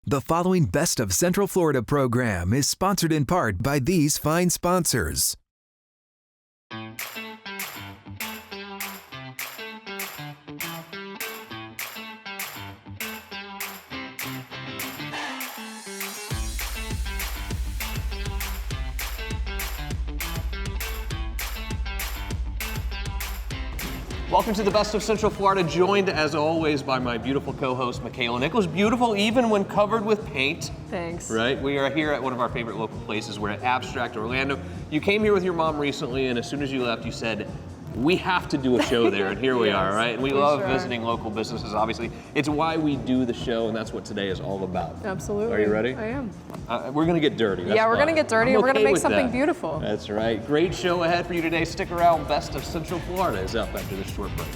The following Best of Central Florida program is sponsored in part by these fine sponsors. Welcome to the Best of Central Florida, joined as always by my beautiful co-host, Makaila. Nicholas, beautiful even when covered with paint. Thanks. Right? We are here at one of our favorite local places. We're at Abstract Orlando. You came here with your mom recently, and as soon as you left, you said, we have to do a show there, and here we Yes, are, right? And we love sure. visiting local businesses, obviously. It's why we do the show, and that's what today is all about. Absolutely. Are you ready? I am. We're gonna get dirty. That's Yeah, we're fine. gonna get dirty, I'm and we're gonna okay make with something that. beautiful. That's right. Great show ahead for you today. Stick around. Best of Central Florida is up after this short break.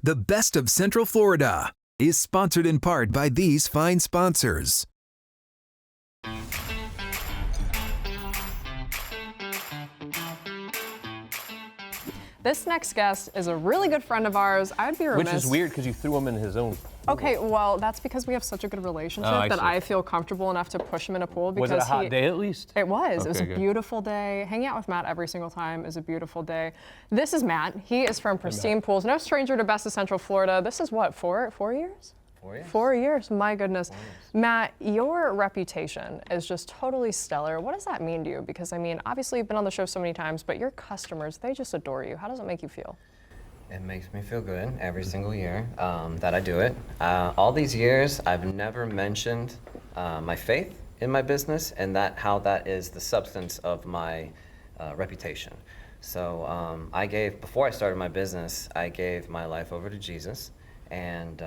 The Best of Central Florida is sponsored in part by these fine sponsors. This next guest is a really good friend of ours. I'd be remiss. Which is weird because you threw him in his own pool. Okay, well, that's because we have such a good relationship I that see. I feel comfortable enough to push him in a pool because Was it a hot day at least? It was. It was a Okay, good. beautiful day. Hanging out with Matt every single time is a beautiful day. This is Matt. He is from Pristine Pools. No stranger to Best of Central Florida. This is what, 4 years? 4 years. 4 years, my goodness. Matt, your reputation is just totally stellar. What does that mean to you? Because I mean, obviously you've been on the show so many times, but your customers, they just adore you. How does it make you feel? It makes me feel good every single year that I do it. All these years, I've never mentioned my faith in my business and how that is the substance of my reputation. So before I started my business, I gave my life over to Jesus, and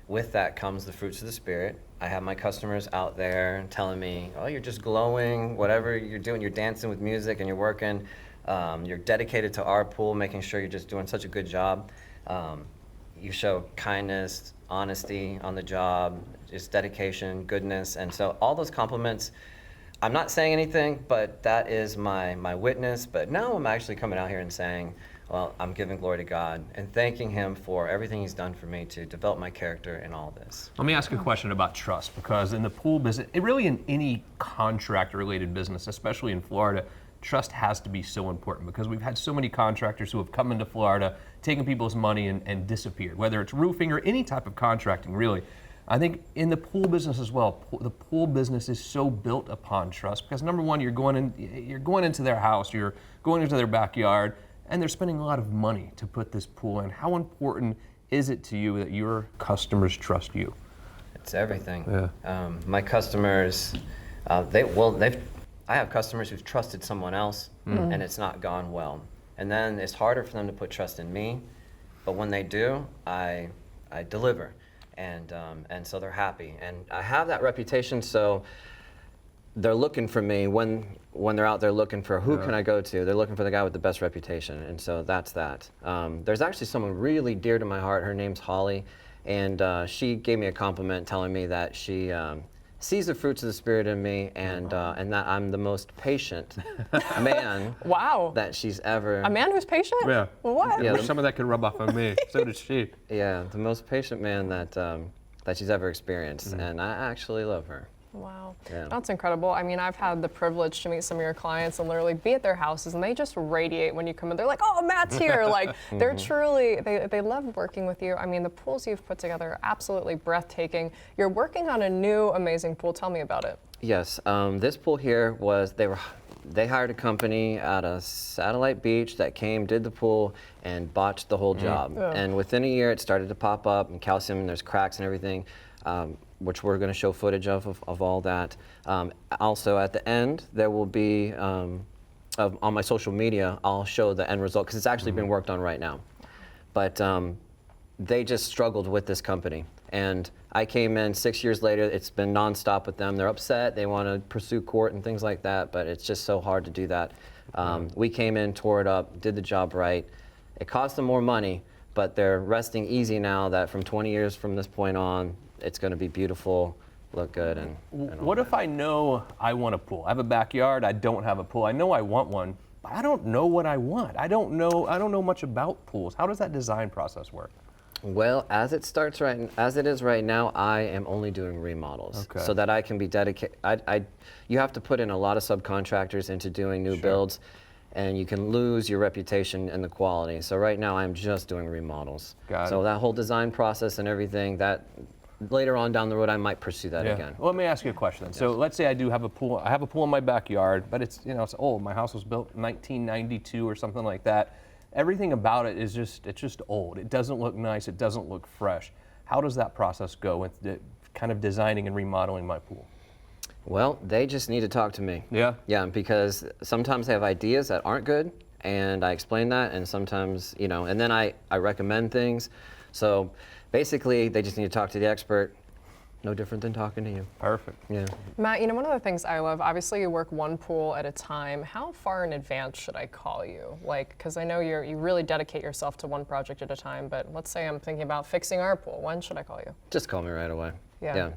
with that comes the fruits of the Spirit. I have my customers out there telling me, oh, you're just glowing, whatever you're doing, you're dancing with music and you're working. You're dedicated to our pool, making sure you're just doing such a good job. You show kindness, honesty on the job, just dedication, goodness. And so all those compliments, I'm not saying anything, but that is my witness. But now I'm actually coming out here and saying, well, I'm giving glory to God and thanking Him for everything He's done for me to develop my character in all this. Let me ask you a question about trust, because in the pool business, really in any contract-related business, especially in Florida, trust has to be so important, because we've had so many contractors who have come into Florida, taken people's money and disappeared, whether it's roofing or any type of contracting, really. I think in the pool business as well, the pool business is so built upon trust, because number one, you're going into their house, you're going into their backyard, and they're spending a lot of money to put this pool in. How important is it to you that your customers trust you? It's everything. Yeah. My customers, I have customers who've trusted someone else and it's not gone well. And then it's harder for them to put trust in me, but when they do, I deliver. And so they're happy. And I have that reputation, so they're looking for me when they're out there looking for who can I go to. They're looking for the guy with the best reputation, and so that's that. There's actually someone really dear to my heart. Her name's Holly, and she gave me a compliment telling me that she sees the fruits of the Spirit in me, and that I'm the most patient man Wow. that she's ever. A man who's patient? Yeah. What? I wish some of that could rub off on me. So did she. Yeah, the most patient man that she's ever experienced, and I actually love her. Wow, Yeah. that's incredible. I mean, I've had the privilege to meet some of your clients and literally be at their houses, and they just radiate when you come in. They're like, oh, Matt's here. Like, they're truly, they love working with you. I mean, the pools you've put together are absolutely breathtaking. You're working on a new amazing pool. Tell me about it. Yes, this pool here they hired a company at a satellite beach that came, did the pool, and botched the whole job. Oh. And within a year, it started to pop up and calcium, and there's cracks and everything, which we're going to show footage of all that. Also, at the end, there will be, on my social media, I'll show the end result, because it's actually been worked on right now. But they just struggled with this company. And I came in 6 years later. It's been nonstop with them. They're upset. They want to pursue court and things like that, but it's just so hard to do that. We came in, tore it up, did the job right. It cost them more money, but they're resting easy now that from 20 years from this point on, it's going to be beautiful, look good, and all What that. if I know I want a pool? I have a backyard. I don't have a pool. I know I want one, but I don't know what I want. I don't know much about pools. How does that design process work? Well, as it is right now, I am only doing remodels, Okay. so that I can be dedicated. You have to put in a lot of subcontractors into doing new builds, and you can lose your reputation and the quality. So right now, I'm just doing remodels. Got So it. that whole design process and everything, that later on down the road, I might pursue that again. Well, let me ask you a question then. So let's say I do have a pool. I have a pool in my backyard, but it's it's old. My house was built in 1992 or something like that. Everything about it is just old. It doesn't look nice. It doesn't look fresh. How does that process go with kind of designing and remodeling my pool? Well, they just need to talk to me. Yeah? Yeah, because sometimes they have ideas that aren't good, and I explain that, and sometimes, and then I recommend things. So basically, they just need to talk to the expert. No different than talking to you. Perfect. Yeah. Matt, one of the things I love, obviously you work one pool at a time. How far in advance should I call you? Because I know you really dedicate yourself to one project at a time, but let's say I'm thinking about fixing our pool. When should I call you? Just call me right away. Yeah.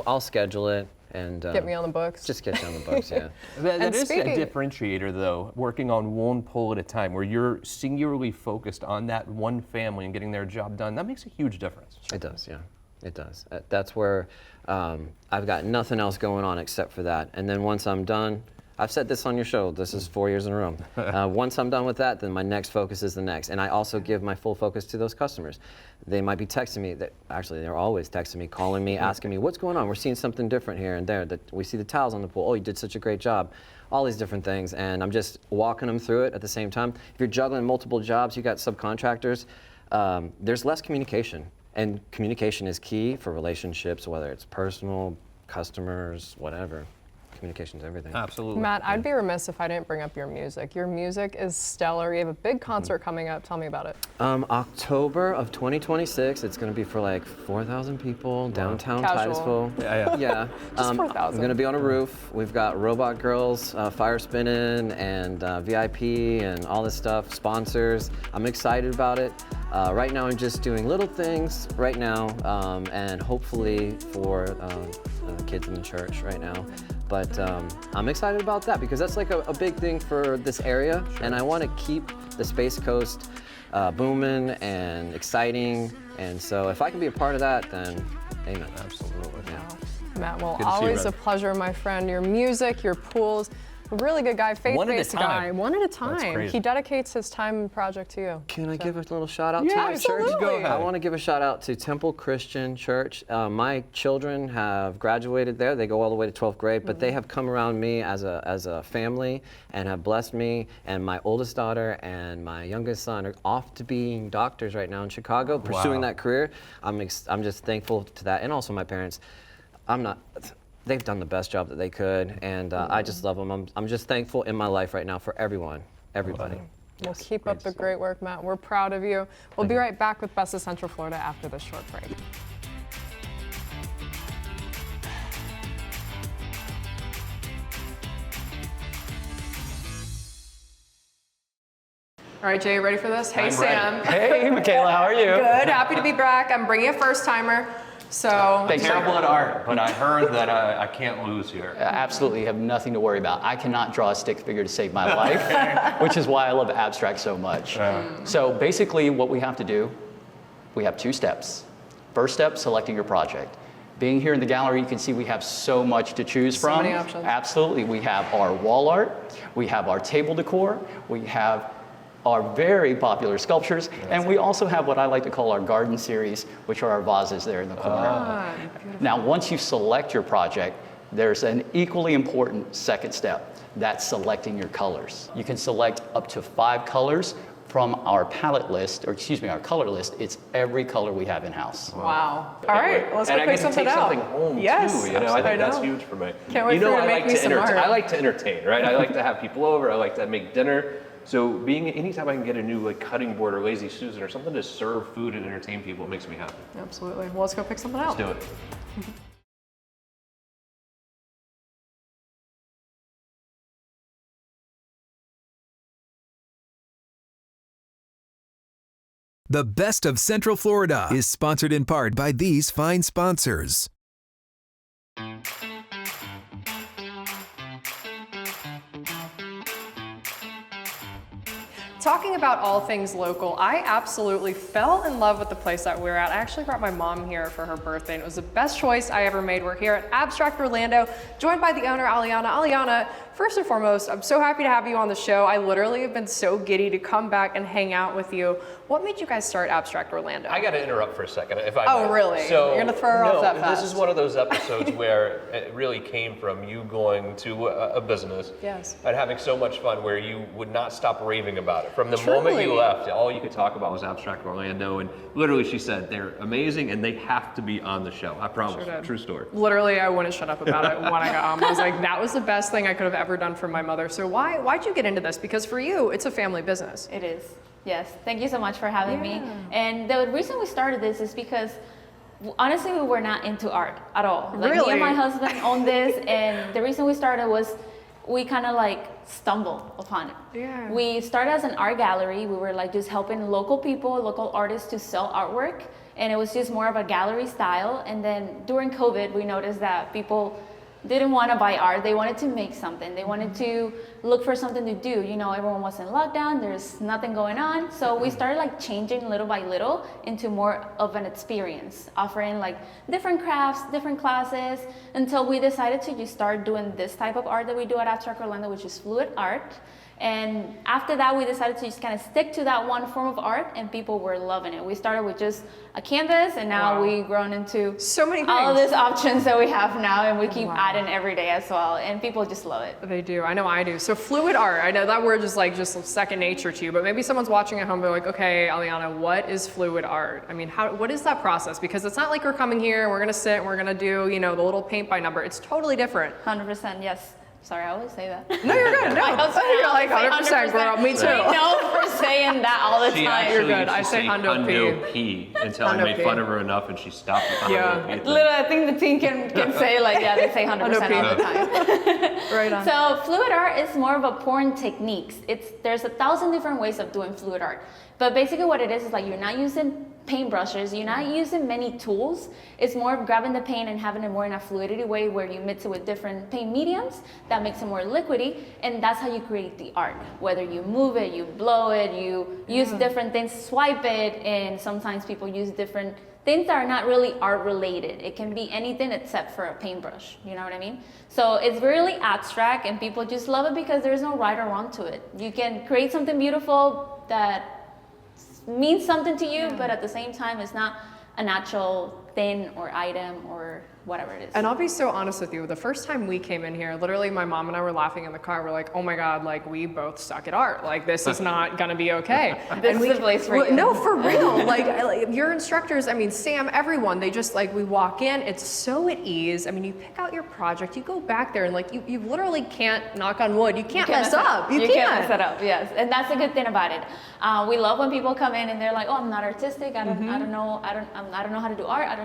I'll schedule it and Get me on the books? just get you on the books. Yeah. That is a speaking- differentiator, though, working on one pool at a time, where you're singularly focused on that one family and getting their job done. That makes a huge difference. It does. Yeah. It does. That's where I've got nothing else going on except for that. And then once I'm done, I've said this on your show, this is 4 years in a row. Once I'm done with that, then my next focus is the next. And I also give my full focus to those customers. They might be texting me, actually they're always texting me, calling me, asking me, what's going on? We're seeing something different here and there. We see the towels on the pool. Oh, you did such a great job. All these different things. And I'm just walking them through it at the same time. If you're juggling multiple jobs, you got subcontractors, there's less communication. And communication is key for relationships, whether it's personal, customers, whatever. Communication is everything. Absolutely. Matt, I'd be remiss if I didn't bring up your music. Your music is stellar. You have a big concert coming up. Tell me about it. October of 2026, it's going to be for like 4,000 people downtown Casual. Titusville. Yeah. Yeah. Just 4,000. I'm going to be on a roof. We've got Robot Girls, fire spinning, and VIP, and all this stuff, sponsors. I'm excited about it. Right now, I'm just doing little things right now, and hopefully for the kids in the church right now. But I'm excited about that because that's like a big thing for this area, and I want to keep the Space Coast booming and exciting. And so if I can be a part of that, then amen. Absolutely. Yeah. Matt, well, Good to see you, always Red. a pleasure, my friend. Your music, your pools, a really good guy, One at a faith-based time. guy. One at a time. crazy. He dedicates his time and project to you. Can I give a little shout out to Yeah, my absolutely. church? Go ahead. I want to give a shout out to Temple Christian Church. My children have graduated there. They go all the way to 12th grade, but they have come around me as a family and have blessed me. And my oldest daughter and my youngest son are off to being doctors right now in Chicago, pursuing that career. I'm just thankful to that, and also my parents. They've done the best job that they could, and I just love them. I'm just thankful in my life right now for everybody. Well, keep up the great work, Matt. We're proud of you. We'll be right back with Best of Central Florida after this short break. All right, Jay, you ready for this? Hey, I'm Sam. Hey, Makaila, how are you? Good, happy to be back. I'm bringing a first timer. So, Thanks. Terrible at art, but I heard that I can't lose here. Absolutely, have nothing to worry about. I cannot draw a stick figure to save my life, which is why I love abstract so much. So basically what we have to do, we have 2 steps. First step, selecting your project. Being here in the gallery, you can see we have so much to choose from. many options. Absolutely, we have our wall art, we have our table decor, we have our very popular sculptures, and we also have what I like to call our garden series, which are our vases there in the corner. Now, once you select your project, there's an equally important second step. That's selecting your colors. You can select up to 5 colors from our palette list, or excuse me, our color list. It's every color we have in-house. wow. All right, let's go and I pick get to something take out. something home Yes, too. I think that's know. huge for me. Can't wait for you to make me some art. I like to entertain, right? I like to have people over. I like to make dinner. So anytime I can get a new cutting board or Lazy Susan or something to serve food and entertain people, it makes me happy. Absolutely. Well, let's go pick something out. Let's do it. The Best of Central Florida is sponsored in part by these fine sponsors. Talking about all things local, I absolutely fell in love with the place that we're at. I actually brought my mom here for her birthday, and it was the best choice I ever made. We're here at Abstract Orlando, joined by the owner, Aliana. Aliana, first and foremost, I'm so happy to have you on the show. I literally have been so giddy to come back and hang out with you. What made you guys start Abstract Orlando? I got to interrupt for a second, if I Oh, may. really? So, You're gonna throw her off that fast? This is one of those episodes where it really came from you going to a business Yes. and having so much fun where you would not stop raving about it. From the Truly. moment you left, all you could talk about was Abstract Orlando, and literally she said, they're amazing and they have to be on the show. I promise. Sure did. True story. Literally, I wouldn't shut up about it when I got home. I was like, that was the best thing I could have ever done for my mother. So why'd you get into this? Because for you, it's a family business. It is. Yes. Thank you so much for having me. And the reason we started this is because honestly, we were not into art at all. Like Really? me and my husband owned this, and the reason we started was we kind of like stumbled upon it. Yeah. We started as an art gallery. We were like just helping local people, local artists to sell artwork, and it was just more of a gallery style. And then during COVID, we noticed that people didn't want to buy art. They wanted to make something. They wanted to look for something to do. You know, everyone was in lockdown. There's nothing going on. So we started like changing little by little into more of an experience, offering like different crafts, different classes, until we decided to just start doing this type of art that we do at Abstract Orlando, which is fluid art. And after that, we decided to just kind of stick to that one form of art, and people were loving it. We started with just a canvas, and now we've grown into So many all of things. these options that we have now, and we keep adding every day as well, and people just love it. They do. I know I do. So fluid art, I know that word is like just second nature to you, but maybe someone's watching at home, they're like, okay, Aliana, what is fluid art? I mean, what is that process? Because it's not like we're coming here and we're gonna sit and we're gonna do, you know, the little paint by number. It's totally different. 100%, yes. Sorry, I always say that. No, you're good. No, you're like 100%, girl. Me too. I know for saying that all the She time. actually You're good. used to I say hundo hundo P until I Hundo made P. fun of her enough and she stopped with the Yeah. hundo P thing. Literally, I think the team can say like, yeah, they say 100% all the time. Right on. So fluid art is more of a pouring techniques. There's 1,000 different ways of doing fluid art. But basically what it is like you're not using paintbrushes, you're not using many tools. It's more of grabbing the paint and having it more in a fluidity way where you mix it with different paint mediums that makes it more liquidy, and that's how you create the art. Whether you move it, you blow it, you use different things, swipe it, and sometimes people use different things that are not really art related. It can be anything except for a paintbrush, you know what I mean? So it's really abstract and people just love it because there's no right or wrong to it. You can create something beautiful that means something to you, but at the same time it's not a natural thing or item or whatever it is. And I'll be so honest with you, the first time we came in here, literally my mom and I were laughing in the car. We're like, oh my God, like we both suck at art. Like this is not gonna be okay. This is the place for you. No, for real. Like your instructors, I mean, Sam, everyone, they just like, we walk in, it's so at ease. I mean, you pick out your project, you go back there and like, you literally can't, knock on wood, you can't mess up. You can't mess it up, yes. And that's a good thing about it. We love when people come in and they're like, oh, I'm not artistic. I don't know how to do art. I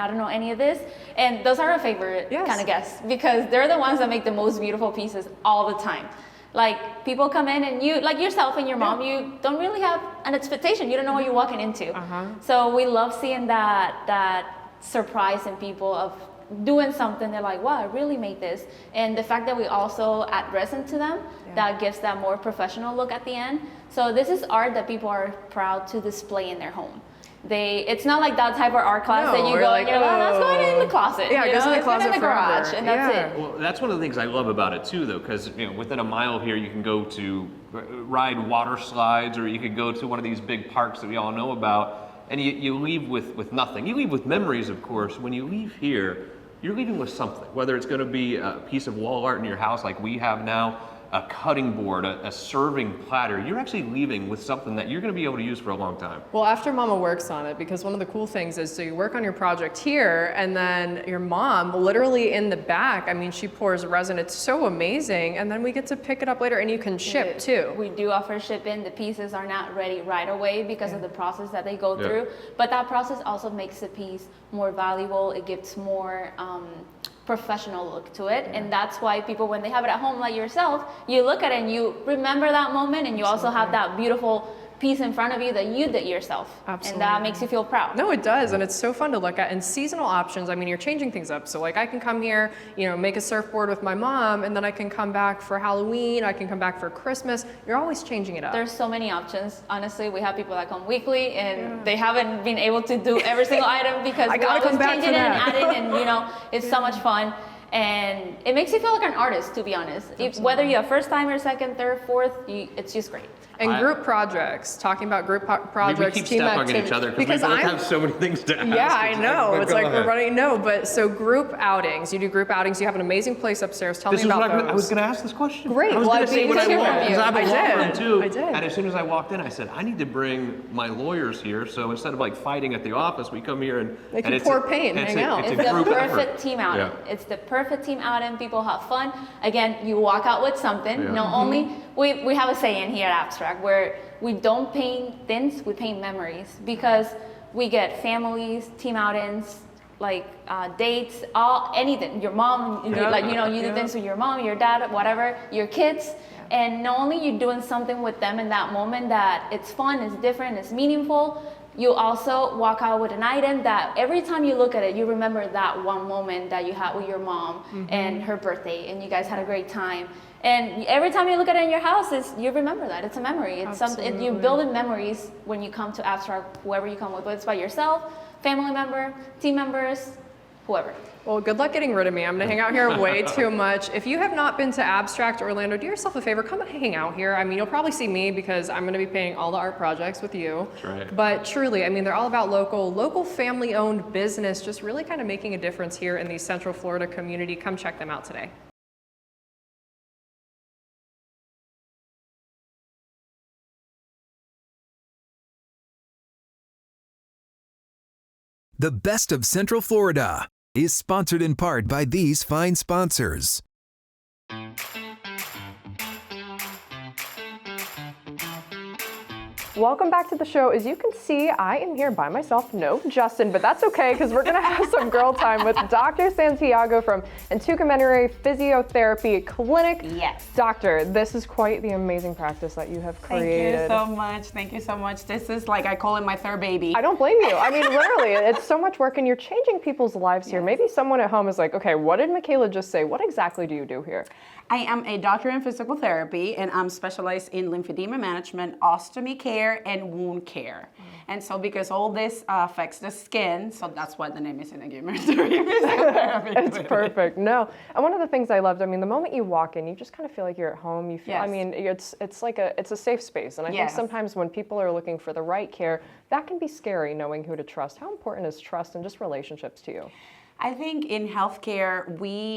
don't know any of this. And those are our favorite kind of guests because they're the ones that make the most beautiful pieces all the time. Like people come in and you, like yourself and your mom, you don't really have an expectation. You don't know what you're walking into. So we love seeing that surprise in people of doing something. They're like, wow, I really made this. And the fact that we also add resin to them, that gives that more professional look at the end. So this is art that people are proud to display in their home. It's not like that type of art class that you go and you're like, oh, that's going in the closet. Yeah, it goes in the closet in the garage, forever. and that's it. Well, that's one of the things I love about it too, though, because within a mile here you can go to ride water slides, or you could go to one of these big parks that we all know about, and you leave with nothing. You leave with memories, of course. When you leave here, you're leaving with something. Whether it's going to be a piece of wall art in your house, like we have now, a cutting board, a serving platter, you're actually leaving with something that you're going to be able to use for a long time. Well, after Mama works on it, because one of the cool things is, so you work on your project here, and then your mom, literally in the back, I mean, she pours resin. It's so amazing, and then we get to pick it up later, and you can ship too. We do offer shipping. The pieces are not ready right away because of the process that they go through, but that process also makes the piece more valuable. It gives more professional look to it, and that's why people, when they have it at home like yourself, you look at it and you remember that moment, and you also have that beautiful piece in front of you that you did yourself. Absolutely. And that makes you feel proud. No, it does, and it's so fun to look at. And seasonal options, I mean, you're changing things up. So like I can come here, make a surfboard with my mom, and then I can come back for Halloween, I can come back for Christmas. You're always changing it up. There's so many options. Honestly, we have people that come weekly and they haven't been able to do every single item because we always changing it and adding, and it's so much fun. And it makes you feel like an artist, to be honest. Whether you're a first timer, second, third, fourth, it's just great. And group projects, talking about group projects, we keep team step-hugging activity. each other because we both have so many things to ask. Yeah, I know. It's like we're running. No, But so group outings. You do group outings. You have an amazing place upstairs. Tell me about those. I was going to ask this question. Great. I was going to say what I want. Because I have a law firm too. I did. And as soon as I walked in, I said, I need to bring my lawyers here. So instead of like fighting at the office, we come here and they can pour paint and hang out. It's the perfect team outing. Yeah. It's the perfect team outing. People have fun. Again, you walk out with something. Yeah. Not only we have a saying here at Abstract where we don't paint things, we paint memories, because we get families, team outings, like dates, anything. Your mom, you do things with your mom, your dad, whatever, your kids. Yeah. And not only you're doing something with them in that moment that it's fun, it's different, it's meaningful, you also walk out with an item that every time you look at it, you remember that one moment that you had with your mom and her birthday, and you guys had a great time. And every time you look at it in your house, you remember that. It's a memory. It's something you're building memories when you come to Abstract, whoever you come with, whether it's by yourself, family member, team members, whoever. Well, good luck getting rid of me. I'm gonna hang out here way too much. If you have not been to Abstract Orlando, do yourself a favor, come hang out here. I mean, you'll probably see me because I'm gonna be painting all the art projects with you. That's right. But truly, I mean, they're all about local family-owned business, just really kind of making a difference here in the Central Florida community. Come check them out today. The Best of Central Florida is sponsored in part by these fine sponsors. Welcome back to the show. As you can see, I am here by myself. No, Justin, but that's okay because we're gonna have some girl time with Dr. Santiago from Integumentary Physiotherapy Clinic. Yes. Doctor, this is quite the amazing practice that you have created. Thank you so much. Thank you so much. This is like, I call it my third baby. I don't blame you. I mean, literally, it's so much work and you're changing people's lives here. Maybe someone at home is like, okay, what did Makaila just say? What exactly do you do here? I am a doctor in physical therapy, and I'm specialized in lymphedema management, ostomy care, and wound care. And so because all this affects the skin, so that's why the name is Integumentary Physiotherapy. It's perfect. No, and one of the things I loved, I mean, the moment you walk in, you just kind of feel like you're at home. You feel, I mean, it's like it's a safe space. And I think sometimes when people are looking for the right care, that can be scary knowing who to trust. How important is trust and just relationships to you? I think in healthcare,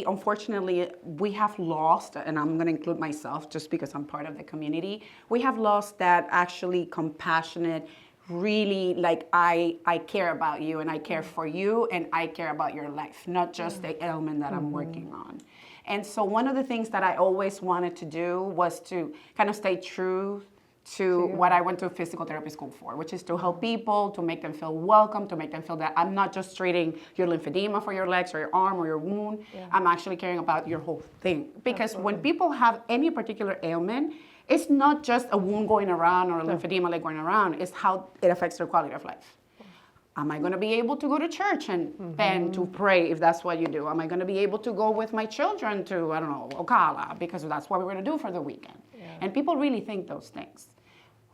unfortunately, we have lost, and I'm going to include myself just because I'm part of the community, we have lost that actually compassionate, really like I care about you and I care for you and I care about your life, not just the ailment that I'm working on. And so one of the things that I always wanted to do was to kind of stay true to what I went to physical therapy school for, which is to help people, to make them feel welcome, to make them feel that I'm not just treating your lymphedema for your legs or your arm or your wound, I'm actually caring about your whole thing. Because when people have any particular ailment, it's not just a wound going around or a lymphedema leg going around, it's how it affects their quality of life. Am I going to be able to go to church and to pray if that's what you do? Am I going to be able to go with my children to, I don't know, Ocala, because that's what we're going to do for the weekend? And people really think those things.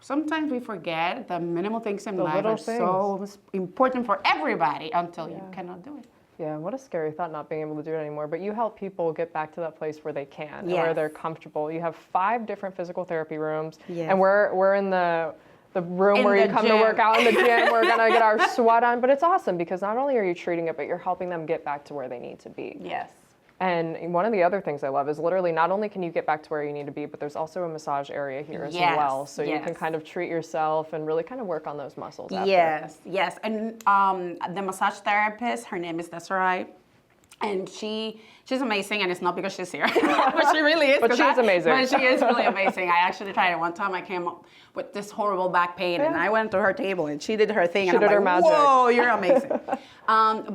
Sometimes we forget the minimal things in life are so important for everybody until you cannot do it. Yeah, what a scary thought not being able to do it anymore. But you help people get back to that place where they can, where they're comfortable. You have 5 different physical therapy rooms, and we're in the room where you come to work out in the gym. We're gonna get our sweat on, but it's awesome because not only are you treating it, but you're helping them get back to where they need to be. Yes. And one of the other things I love is literally not only can you get back to where you need to be, but there's also a massage area here as well. So you can kind of treat yourself and really kind of work on those muscles after. Yes. And the massage therapist, her name is Desiree, and she She's amazing, and it's not because she's here, but she really is. But she's amazing. But she is really amazing. I actually tried it one time. I came up with this horrible back pain, and I went to her table, and she did her thing, She and did I'm her like, magic. whoa, you're amazing.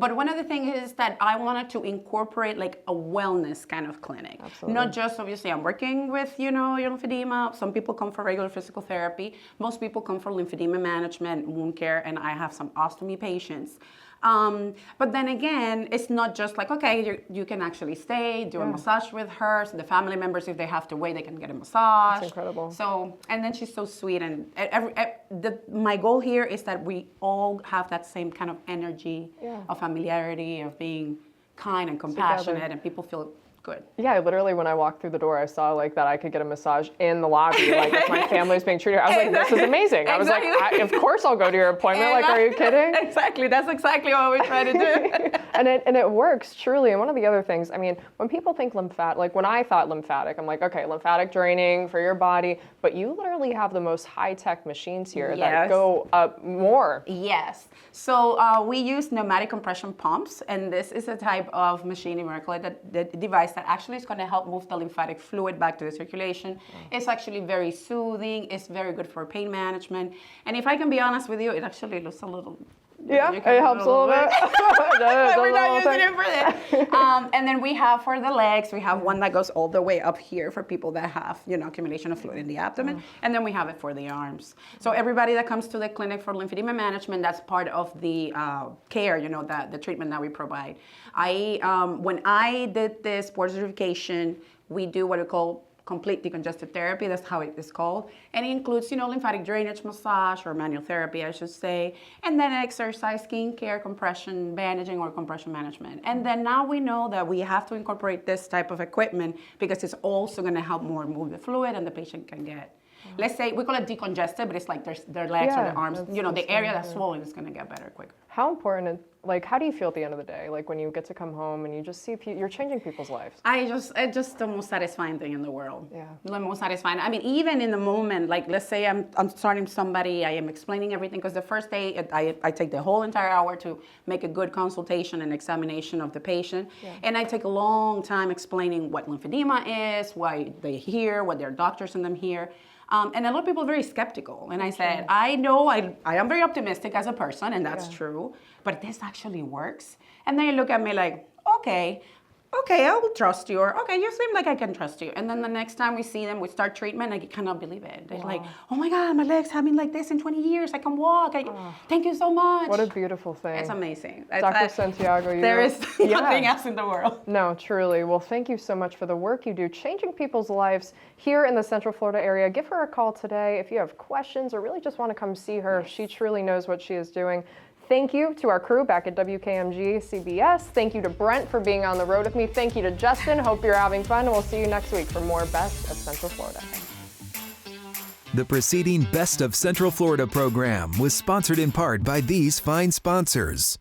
But one of the things is that I wanted to incorporate like a wellness kind of clinic. Absolutely. Not just, obviously, I'm working with, your lymphedema. Some people come for regular physical therapy. Most people come for lymphedema management, wound care, and I have some ostomy patients. But then again, it's not just like, okay, you can actually stay, do a massage with her. So the family members, if they have to wait, they can get a massage. That's incredible. So, and then she's so sweet. And my goal here is that we all have that same kind of energy of familiarity, of being kind and compassionate, and people feel good. Yeah, literally when I walked through the door, I saw like that I could get a massage in the lobby, like if my family's being treated. I was like, this is amazing. I was like, of course I'll go to your appointment. Like, are you kidding? Exactly. That's exactly what we try to do. and it works truly. And one of the other things, I mean, when people think lymphatic, like when I thought lymphatic, I'm like, okay, lymphatic draining for your body, but you literally have the most high-tech machines here that go up more. Yes. So we use pneumatic compression pumps, and this is a type of machine, we call it the device that actually is going to help move the lymphatic fluid back to the circulation. It's actually very soothing. It's very good for pain management. And if I can be honest with you, it actually looks a little... Yeah, it helps a little bit. We're not using it for that. And then we have for the legs, we have one that goes all the way up here for people that have, accumulation of fluid in the abdomen. And then we have it for the arms. So everybody that comes to the clinic for lymphedema management, that's part of the care, the treatment that we provide. When I did this board certification, we do what we call complete decongestant therapy. That's how it is called. And it includes, lymphatic drainage massage, or manual therapy, I should say, and then exercise, skin care, compression, bandaging, or compression management. And then now we know that we have to incorporate this type of equipment because it's also going to help more move the fluid, and the patient can get, let's say, we call it decongested, but it's like their legs or their arms, the area that's swollen is going to get better quicker. How important, how do you feel at the end of the day? Like when you get to come home and you just see you're changing people's lives? It's just the most satisfying thing in the world. Yeah. The most satisfying. I mean, even in the moment, like let's say I'm starting somebody, I am explaining everything, because the first day I take the whole entire hour to make a good consultation and examination of the patient. Yeah. And I take a long time explaining what lymphedema is, why they're here, what their doctors send them here. And a lot of people are very skeptical. And I said, I know I am very optimistic as a person, and that's true, but this actually works. And they look at me like, okay, I will trust you, or okay, you seem like I can trust you. And then the next time we see them, we start treatment, I cannot believe it. They're like, oh my God, my legs have been like this in 20 years. I can walk. Thank you so much. What a beautiful thing. It's amazing. Dr. Santiago, there is nothing else in the world. No, truly. Well, thank you so much for the work you do, changing people's lives here in the Central Florida area. Give her a call today if you have questions or really just want to come see her. Yes. She truly knows what she is doing. Thank you to our crew back at WKMG CBS. Thank you to Brent for being on the road with me. Thank you to Justin. Hope you're having fun, and we'll see you next week for more Best of Central Florida. The preceding Best of Central Florida program was sponsored in part by these fine sponsors.